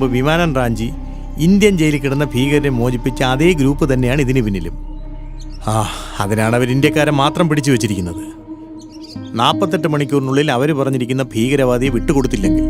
മുമ്പ് വിമാനം റാഞ്ചി ഇന്ത്യൻ ജയിലിൽ കിടന്ന ഭീകരരെ മോചിപ്പിച്ച അതേ ഗ്രൂപ്പ് തന്നെയാണ് ഇതിന് പിന്നിലും. അതിനാണ് അവർ ഇന്ത്യക്കാരെ മാത്രം പിടിച്ചു വെച്ചിരിക്കുന്നത്. 48 മണിക്കൂറിനുള്ളിൽ അവർ പറഞ്ഞിരിക്കുന്ന ഭീകരവാദിയെ വിട്ടുകൊടുത്തില്ലെങ്കിൽ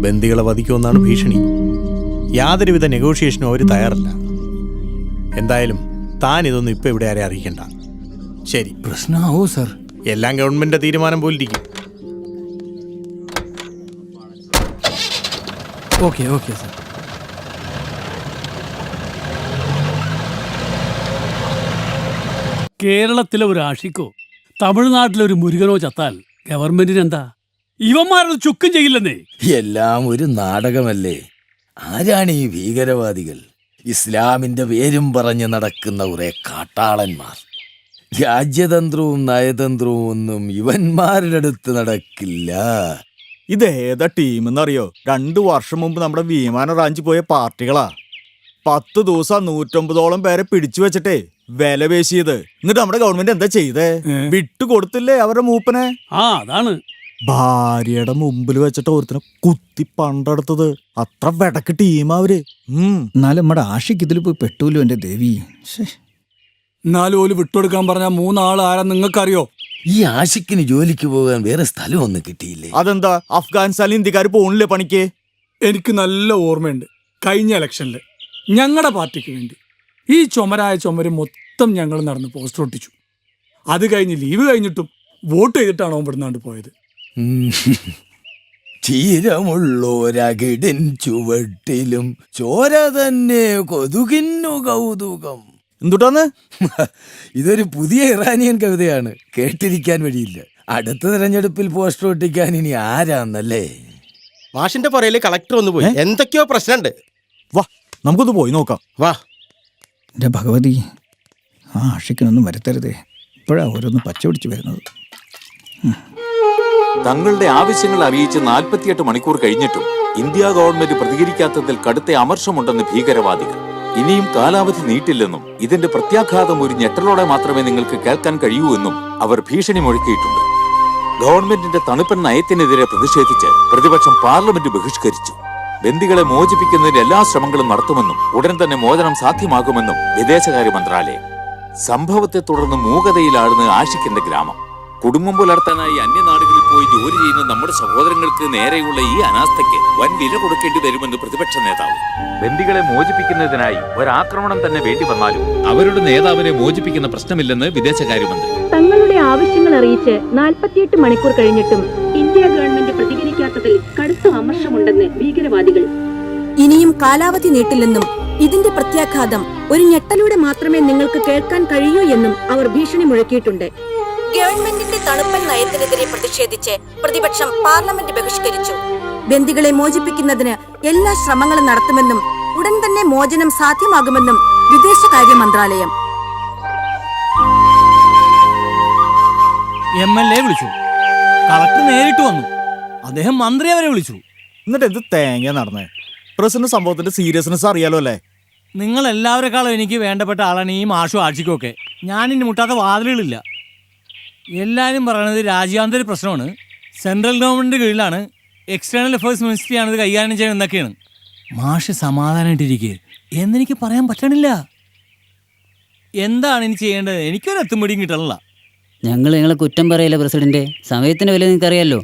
ബന്ദികളെ വധിക്കുമെന്നാണ് ഭീഷണി. യാതൊരുവിധ നെഗോഷിയേഷനും അവർ തയ്യാറല്ല. എന്തായാലും താൻ ഇതൊന്നും ഇപ്പം ഇവിടെ ആരെ അറിയിക്കണ്ട. ശരി, പ്രശ്നമാവോ സർ? എല്ലാം ഗവൺമെന്റിന്റെ തീരുമാനം പോലിരിക്കും. Okay okay sir. കേരളത്തിലെ ഒരു ആഷിക്കോ തമിഴ്നാട്ടിലെ ഒരു മുരുകനോ ചത്താൽ ഗവൺമെന്റിന് എന്താ? ഇവന്മാരത് ചുക്കും ചെയ്യില്ലെന്നേ. എല്ലാം ഒരു നാടകമല്ലേ? ആരാണ് ഈ ഭീകരവാദികൾ? ഇസ്ലാമിന്റെ പേരും പറഞ്ഞ് നടക്കുന്ന കുറെ കാട്ടാളന്മാർ. രാജ്യതന്ത്രവും നയതന്ത്രവും ഒന്നും ഇവന്മാരുടെ അടുത്ത് നടക്കില്ല. ഇതേതാ ടീമെന്നറിയോ? 2 വർഷം മുമ്പ് നമ്മുടെ വിമാനം റാഞ്ചി പോയ പാർട്ടികളാ. 10 ദിവസം 150ഓളം പേരെ പിടിച്ചു വെച്ചിട്ടേ വില പേശിയത്. എന്നിട്ട് നമ്മുടെ ഗവൺമെന്റ് എന്താ ചെയ്തേ? വിട്ടുകൊടുത്തില്ലേ അവരുടെ മൂപ്പനെ? അതാണ് ഭാര്യയുടെ മുമ്പിൽ വെച്ചിട്ട് ഒരുത്തനെ കുത്തി പണ്ടെടുത്തത്. അത്ര വെടക്ക് ടീമാ അവര്. എന്നാലും നമ്മുടെ ആഷിക്ക് ഇതിൽ പോയി പെട്ടൂല്ലോ എന്റെ ദേവി. എന്നാലും ഓല് വിട്ടുകൊടുക്കാൻ പറഞ്ഞ 3 ആൾ ആരാ നിങ്ങൾക്കറിയോ? ഈ ആഷിക്കിന് ജോലിക്ക് പോകാൻ വേറെ സ്ഥലമൊന്നും കിട്ടിയില്ലേ? അതെന്താ അഫ്ഗാനിസ്ഥാനിൽ ഇന്ത്യക്കാർ പോണില്ലേ പണിക്ക്? എനിക്ക് നല്ല ഓർമ്മയുണ്ട്. കഴിഞ്ഞ ഇലക്ഷനിൽ ഞങ്ങളുടെ പാർട്ടിക്ക് വേണ്ടി ഈ ചുമര് മൊത്തം ഞങ്ങൾ നടന്ന് പോസ്റ്റർ ഒട്ടിച്ചു. അത് കഴിഞ്ഞ് ലീവ് കഴിഞ്ഞിട്ടും വോട്ട് ചെയ്തിട്ടാണോ ഇവിടുന്നാണ്ട് പോയത്. ചീരമുള്ളോരകിടിൻ ചുവട്ടിലും ചോര തന്നെ കൊതുകിന്നു കൗതുകം. എന്തുട്ടാന്ന്? ഇതൊരു പുതിയ ഇറാനിയൻ കവിതയാണ്. കേട്ടിരിക്കാൻ വഴിയില്ല. അടുത്ത തെരഞ്ഞെടുപ്പിൽ പോസ്റ്റർ ഒട്ടിക്കാൻ ഇനി ആരാന്നല്ലേ? മാഷിന്റെ പുറയില് കളക്ടർ ഒന്ന് പോയി. എന്തൊക്കെയോ പ്രശ്നമുണ്ട്. വാ നമുക്കൊന്ന് പോയി നോക്കാം. വാ. എന്റെ ഭഗവതി, ആ ആഷിക്കിനൊന്നും വരുത്തരുതേ. ഇപ്പോഴാ ഓരോന്ന് പച്ച പിടിച്ച് വരുന്നത്. തങ്ങളുടെ ആവശ്യങ്ങൾ അറിയിച്ച് 48 മണിക്കൂർ കഴിഞ്ഞിട്ടും ഇന്ത്യ ഗവൺമെന്റ് പ്രതികരിക്കാത്തതിൽ കടുത്ത അമർഷമുണ്ടെന്ന് ഭീകരവാദികൾ. ഇനിയും കാലാവധി നീട്ടില്ലെന്നും ഇതിന്റെ പ്രത്യാഘാതം ഒരു ഞെട്ടലോടെ മാത്രമേ നിങ്ങൾക്ക് കേൾക്കാൻ കഴിയൂ എന്നും അവർ ഭീഷണി മുഴക്കിയിട്ടുണ്ട്. ഗവൺമെന്റിന്റെ തണുപ്പൻ നയത്തിനെതിരെ പ്രതിഷേധിച്ച് പ്രതിപക്ഷം പാർലമെന്റ് ബഹിഷ്കരിച്ചു. ബന്ദികളെ മോചിപ്പിക്കുന്നതിന് എല്ലാ ശ്രമങ്ങളും നടത്തുമെന്നും ഉടൻ തന്നെ മോചനം സാധ്യമാകുമെന്നും വിദേശകാര്യ മന്ത്രാലയം. സംഭവത്തെ തുടർന്ന് മൂകതയിലാടുന്ന ആഷിക്കിന്റെ ഗ്രാമം. കുടുംബം പുലർത്താനായി അന്യനാടുകളിൽ പോയി ജോലി ചെയ്യുന്ന നമ്മുടെ സഹോദരങ്ങൾക്ക് നേരെയുള്ള ഈ അനാസ്ഥയ്ക്ക് വൻ വില കൊടുക്കേണ്ടി വരുമെന്ന് പ്രതിപക്ഷ നേതാവ്. ബന്ദികളെ മോചിപ്പിക്കുന്നതിനായി ഒരാക്രമണം തന്നെ വേണ്ടി വന്നാലും അവരുടെ നേതാവിനെ മോചിപ്പിക്കുന്ന പ്രശ്നമില്ലെന്ന് വിദേശകാര്യമന്ത്രി. തങ്ങളുടെ ആവശ്യങ്ങൾ അറിയിച്ച് 48 മണിക്കൂർ കഴിഞ്ഞിട്ടും ഇന്ത്യ ഗവൺമെന്റ് പ്രതികരിക്കാത്തതിൽ കടുത്ത അമർഷമുണ്ടെന്ന് ഭീകരവാദികൾ. ഇനിയും കാലാവധി നീട്ടില്ലെന്നും ഇതിന്റെ പ്രത്യാഘാതം ഒരു ഞെട്ടലൂടെ മാത്രമേ നിങ്ങൾക്ക് കേൾക്കാൻ കഴിയൂ എന്നും അവർ ഭീഷണി മുഴക്കിയിട്ടുണ്ട്. ഗവൺമെന്റിന്റെ തണുപ്പൻ നയത്തിനെതിരെ പ്രതിഷേധിച്ച് പ്രതിപക്ഷം പാർലമെന്റ് ബഹിഷ്കരിച്ചു. ബന്ദികളെ മോചിപ്പിക്കുന്നതിന് എല്ലാ ശ്രമങ്ങളും നടത്തുമെന്നും ഉടൻ തന്നെ മോചനം സാധ്യമാകുമെന്നും വിദേശകാര്യ മന്ത്രാലയം. MLA വിളിച്ചു, കളക്ടർ നേരിട്ട് വന്നു, അദ്ദേഹം മന്ത്രി അവരെ വിളിച്ചു. എന്നിട്ട് എന്ത് തേങ്ങ നടന്നേ? പ്രസിഡന്റ് സംഭവത്തിന്റെ സീരിയസ്നെസ് അറിയാലോ അല്ലേ? നിങ്ങൾ എല്ലാവരെക്കാളും എനിക്ക് വേണ്ടപ്പെട്ട ആളാണ് ഈ മാഷും ആഷിക്കൊക്കെ. ഞാനിനി മുട്ടാത്ത വാതിലുകളില്ല. എല്ലാവരും പറയണത് രാജ്യാന്തര പ്രശ്നമാണ്, സെൻട്രൽ ഗവൺമെൻറ് കീഴിലാണ്, എക്സ്റ്റേണൽ അഫയേഴ്സ് മിനിസ്ട്രിയാണ് ഇത് കൈകാര്യം ചെയ്യുന്നത് എന്നൊക്കെയാണ്. മാഷ് സമാധാനമായിട്ടിരിക്കുക എന്നെനിക്ക് പറയാൻ പറ്റണില്ല. എന്താണ് ഇനി ചെയ്യേണ്ടത്? എനിക്കൊരു എത്തുമ്പടിയും കിട്ടണില്ല. ഞങ്ങൾ നിങ്ങളെ കുറ്റം പറയില്ല പ്രസിഡന്റ്, സമയത്തിന്റെ വില നിങ്ങൾക്കറിയാലോ.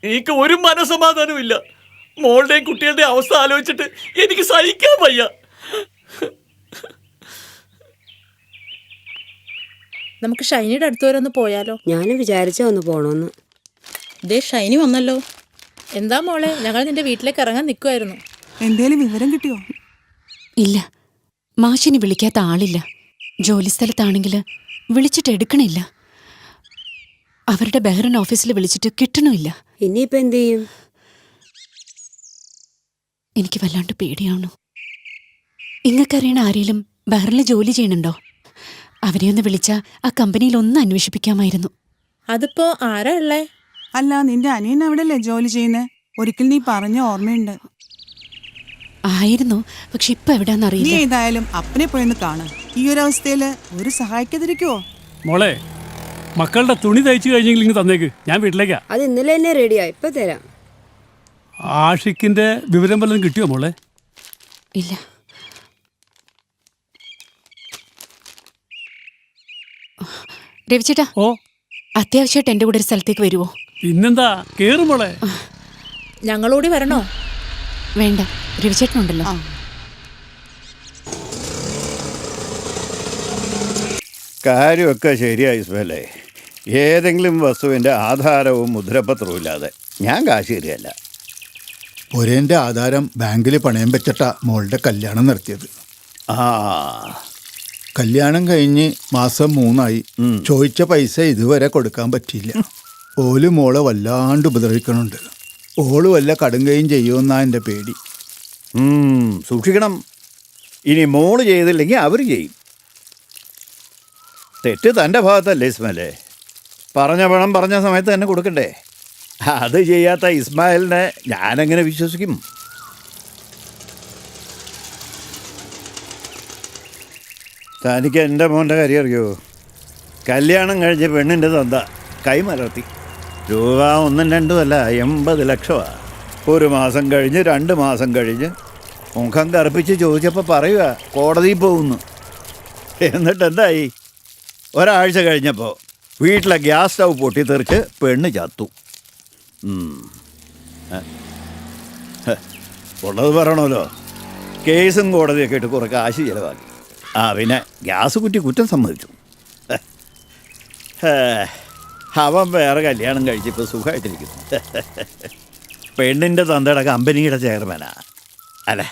എനിക്ക് ഒരു മനസമാധാനവും ഇല്ല. മോളുടെയും കുട്ടികളുടെയും അവസ്ഥ ആലോചിച്ചിട്ട് എനിക്ക് സഹിക്കാൻ വയ്യ. നമുക്ക് ഷൈനിയുടെ അടുത്ത് വരെ ഒന്ന് പോയാലോ? ഞാനും വിചാരിച്ച ഒന്ന് പോണോന്ന്. ദേ ഷൈനി വന്നല്ലോ. എന്താ മോളെ, ഞങ്ങൾ നിന്റെ വീട്ടിലേക്ക് ഇറങ്ങാൻ നിൽക്കുമായിരുന്നു. എന്തേലും വിവരം കിട്ടിയോ? ഇല്ല, മാഷിനി വിളിക്കാത്ത ആളില്ല. ജോലിസ്ഥലത്താണെങ്കിൽ വിളിച്ചിട്ട് എടുക്കണില്ല. അവരുടെ ബഹ്റിൻ ഓഫീസിൽ വിളിച്ചിട്ട് കിട്ടണമില്ല. ഇനിയിപ്പോ എന്ത് ചെയ്യും? എനിക്ക് വല്ലാണ്ട് പേടിയാണു. ഇങ്ങക്കറിയണ ആരെങ്കിലും ബഹ്റിനിൽ ജോലി ചെയ്യണുണ്ടോ? അവരെ ഒന്ന് വിളിച്ചാൽ ആ കമ്പനിയിൽ ഒന്ന് അന്വേഷിപ്പിക്കാമായിരുന്നു. അതിപ്പോ ആരാ ഉള്ളേ? അല്ല, നിന്റെ അനിയൻ അവിടെയല്ലേ ജോലി ചെയ്യുന്നേ? ഒരിക്കൽ നീ പറഞ്ഞ ഓർമ്മയുണ്ട്. ആയിരുന്നു, പക്ഷെ ഇപ്പൊ എവിടാന്നറിയില്ല. നീ ഏതായാലും അപ്പനെ പോയെന്ന് കാണാം. ഈ ഒരു അവസ്ഥയില് ഒരു സഹായിക്കാതിരിക്കുവോ? മോളെ, മക്കളുടെ തുണി തയ്ച്ചു കഴിഞ്ഞെങ്കിൽ ഇങ്ങ് തന്നേക്ക്, ഞാൻ വീട്ടിലേക്കാ. അത് ഇന്നലെ തന്നെ റെഡിയാ, ഇപ്പൊ തരാം. ആഷിക്കിന്റെ വിവരം വല്ലതും കിട്ടിയോ മോളെ? ഇല്ല. രവിചേട്ടാ, ഓ അത്യാവശ്യമായിട്ട് എൻ്റെ കൂടെ ഒരു സ്ഥലത്തേക്ക് വരുമോ? പിന്നെന്താ, കേറും മോളെ. ഞങ്ങളോടി വരണോ? വേണ്ട, രവിചേട്ടനുണ്ടല്ലോ. കാര്യമൊക്കെ ശരിയായി ഇസ്മേലേ. ഏതെങ്കിലും വസ്തുവിൻ്റെ ആധാരവും മുദ്രപത്രവും ഇല്ലാതെ ഞാൻ കാശ് തരികയല്ല. ഒരേൻ്റെ ആധാരം ബാങ്കിൽ പണയം വെച്ചിട്ടാ മോളുടെ കല്യാണം നടത്തിയത്. ആ, കല്യാണം കഴിഞ്ഞ് മാസം 3 ചോദിച്ച പൈസ ഇതുവരെ കൊടുക്കാൻ പറ്റിയില്ല. ഓല് മോളെ വല്ലാണ്ട് ഉപദ്രവിക്കണുണ്ട്. ഓള് വല്ല കടുങ്കയും ചെയ്യുമെന്നാ എൻ്റെ പേടി. സൂക്ഷിക്കണം. ഇനി മോള് ചെയ്തില്ലെങ്കിൽ അവർ ചെയ്യും. തെറ്റ് തൻ്റെ ഭാഗത്തല്ലേ ഇസ്മായിലേ? പറഞ്ഞ പണം പറഞ്ഞ സമയത്ത് തന്നെ കൊടുക്കണ്ടേ? അത് ചെയ്യാത്ത ഇസ്മായിലിനെ ഞാനെങ്ങനെ വിശ്വസിക്കും? തനിക്ക് എൻ്റെ മോൻ്റെ കാര്യം അറിയോ? കല്യാണം കഴിഞ്ഞ് പെണ്ണിൻ്റെ തന്ത കൈമലർത്തി. രൂപ 1ഉം 2ഉം അല്ല, 80 ലക്ഷമാണ്. 1 മാസം കഴിഞ്ഞ് 2 മാസം കഴിഞ്ഞ് മുഖം കറുപ്പിച്ച് ചോദിച്ചപ്പോൾ പറയുക കോടതിയിൽ പോകുന്നു. എന്നിട്ട് എന്തായി? ഒരാഴ്ച കഴിഞ്ഞപ്പോൾ വീട്ടിലെ ഗ്യാസ് സ്റ്റൗ പൊട്ടിത്തെറിച്ച് പെണ്ണ് ചത്തു. ഉള്ളത് പറയണമല്ലോ. കേസും കോടതിയൊക്കെ ഇട്ട് കുറേ കാശ് ചിലവാക്കി. പിന്നെ ഗ്യാസ് കുറ്റി കുറ്റം സമ്മതിച്ചു. അവൻ വേറെ കല്യാണം കഴിച്ചിപ്പോൾ സുഖമായിട്ടിരിക്കുന്നു. പെണ്ണിൻ്റെ തന്തയുടെ കമ്പനിയുടെ ചെയർമാനാ. അല്ല,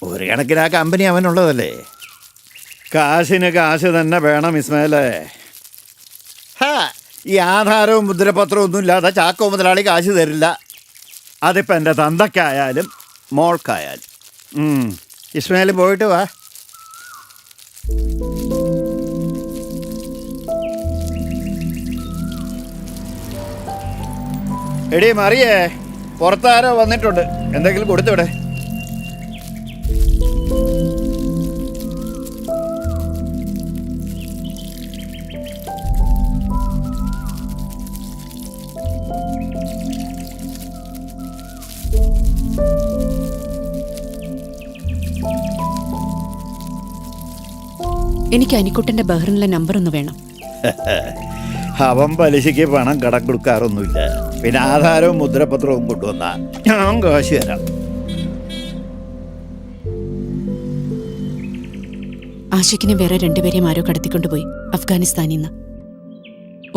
ഒരു കണക്കിന് ആ കമ്പനി അവനുള്ളതല്ലേ. കാശിന് കാശ് തന്നെ വേണം ഇസ്മായിലേ. ഈ ആധാരവും മുദ്രപത്രവും ഒന്നും ഇല്ലാതെ ചാക്കോ മുതലാളി കാശ് തരില്ല. അതിപ്പോൾ എൻ്റെ തന്തയ്ക്കായാലും മോൾക്കായാലും. ഇസ്മായിൽ പോയിട്ട് വാ. എടീ മറിയേ, പുറത്താരോ വന്നിട്ടുണ്ട്, എന്തെങ്കിലും കൊടുത്തുവിടെ. എനിക്ക് അനിക്കുട്ടൻ്റെ ബഹ്റിനിലെ നമ്പർ ഒന്ന് വേണം. അവൻ പലിശയ്ക്ക് പണം കടം കൊടുക്കാറൊന്നുമില്ല. പിന്നെ ആധാരവും മുദ്രപത്രവും കൊണ്ടുവന്നാ ഞാൻ കാശ് തരാം. ആഷിക്കിനെ വേറെ 2 പേരെയും ആരോ കടത്തിക്കൊണ്ടുപോയി അഫ്ഗാനിസ്ഥാനിൽ നിന്ന്.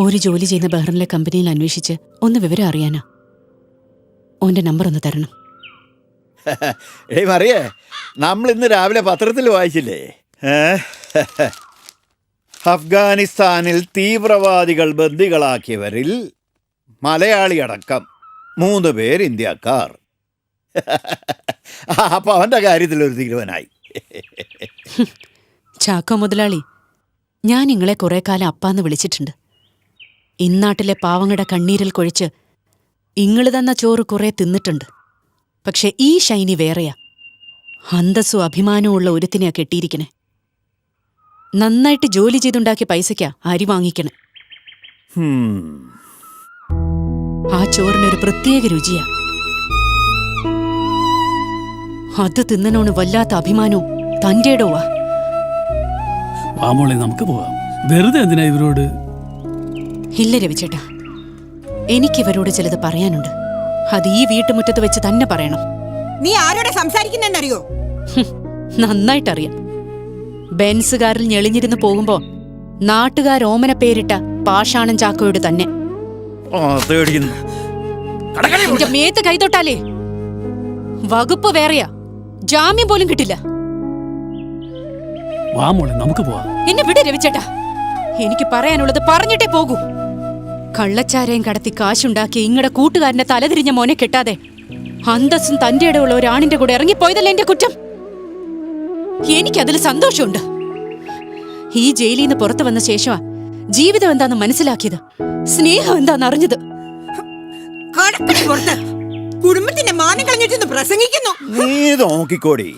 ഒരു ജോലി ചെയ്യുന്ന ബഹ്റിനിലെ കമ്പനിയിൽ അന്വേഷിച്ച് ഒന്ന് വിവരം അറിയാനാ. ഓൻ്റെ നമ്പർ ഒന്ന് തരണം. മറിയേ, നമ്മൾ ഇന്ന് രാവിലെ പത്രത്തിൽ വായിച്ചില്ലേ? അഫ്ഗാനിസ്ഥാനിൽ തീവ്രവാദികൾ ബന്ദികളാക്കിയവരിൽ മലയാളിയടക്കം 3 പേർ ഇന്ത്യക്കാർ. അപ്പോൾ അവൻ്റെ കാര്യത്തിലൊരു തീരുമാനമായി. ചാക്കോ മുതലാളി, ഞാൻ നിങ്ങളെ കുറേ കാലം അപ്പാന്ന് വിളിച്ചിട്ടുണ്ട്. ഇന്നാട്ടിലെ പാവങ്ങളുടെ കണ്ണീരിൽ കൊഴിച്ച് ഇങ്ങള് തന്ന ചോറ് കുറേ തിന്നിട്ടുണ്ട്. പക്ഷെ ഈ ഷൈനി വേറെയാ. അന്തസ്സും അഭിമാനവും ഉള്ള ഒരുത്തിനെയാ കെട്ടിയിരിക്കണേ. നന്നായിട്ട് ജോലി ചെയ്തുണ്ടാക്കിയ പൈസയ്ക്കാ അരി വാങ്ങിക്കണേ. ആ ചോറിനൊരു പ്രത്യേക രുചിയാ. അത് തിന്നണോണ് വല്ലാത്ത അഭിമാനവും തൻ്റെ ഇടവാ. വാമോളെ, നമുക്ക് പോവാം. വെറുതെ എന്തിനാ ഇവരോട്? ഇല്ല രവിചേട്ടാ, എനിക്കിവരോട് ചിലത് പറയാനുണ്ട്. അത് ഈ വീട്ടുമുറ്റത്ത് വെച്ച് തന്നെ പറയണം. നീ ആരോടെ സംസാരിക്കുന്നറിയോ? നന്നായിട്ടറിയാം. ബെൻസുകാരിൽ ഞെളിഞ്ഞിരുന്ന് പോകുമ്പോ നാട്ടുകാർ ഓമന പേരിട്ട പാഷാണം ചാക്കോയോട് തന്നെ. എന്റെ മേത്ത് കൈതൊട്ടാലേ വകുപ്പ് വേറെയാ, ജാമ്യം പോലും കിട്ടില്ല. വാമോളെ, നമുക്ക് പോവാം. എന്നെ വിട് രവിച്ചേട്ടാ, എനിക്ക് പറയാനുള്ളത് പറഞ്ഞിട്ടേ പോകൂ. കള്ളച്ചാരയും കടത്തി കാശുണ്ടാക്കി ഇങ്ങടെ കൂട്ടുകാരന്റെ തലതിരിഞ്ഞ മോനെ കെട്ടാതെ അന്തസ്സും തന്റെ ഇടമുള്ള ഒരാണിന്റെ കൂടെ ഇറങ്ങിപ്പോയതല്ലേ എന്റെ കുറ്റം. എനിക്കതിൽ സന്തോഷമുണ്ട്. ഈ ജയിലിൽ നിന്ന് പുറത്തു വന്ന ശേഷമാ ജീവിതം എന്താന്ന് മനസ്സിലാക്കിയത്, സ്നേഹം എന്താന്ന് അറിഞ്ഞത്. കുടുംബത്തിന്റെ മാനം കളഞ്ഞിട്ട് പ്രസംഗിക്കുന്നു. നീ നോക്കിക്കോടി,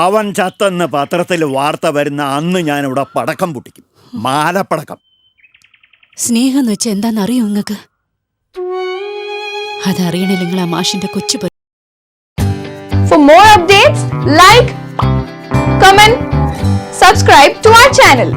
അവൻ ചത്തെന്ന് പത്രത്തിൽ വാർത്ത വരുന്ന അന്ന് ഞാനിവിടെ പടക്കം പൊട്ടിക്കും, മാലപ്പടക്കം. സ്നേഹം എന്ന് വെച്ചാൽ എന്താണെന്നറിയോ നിങ്ങൾക്ക്? അതറിയണില്ല നിങ്ങൾ ആ മാഷിന്റെ കൊച്ചു. For more updates, like, comment, subscribe to our channel.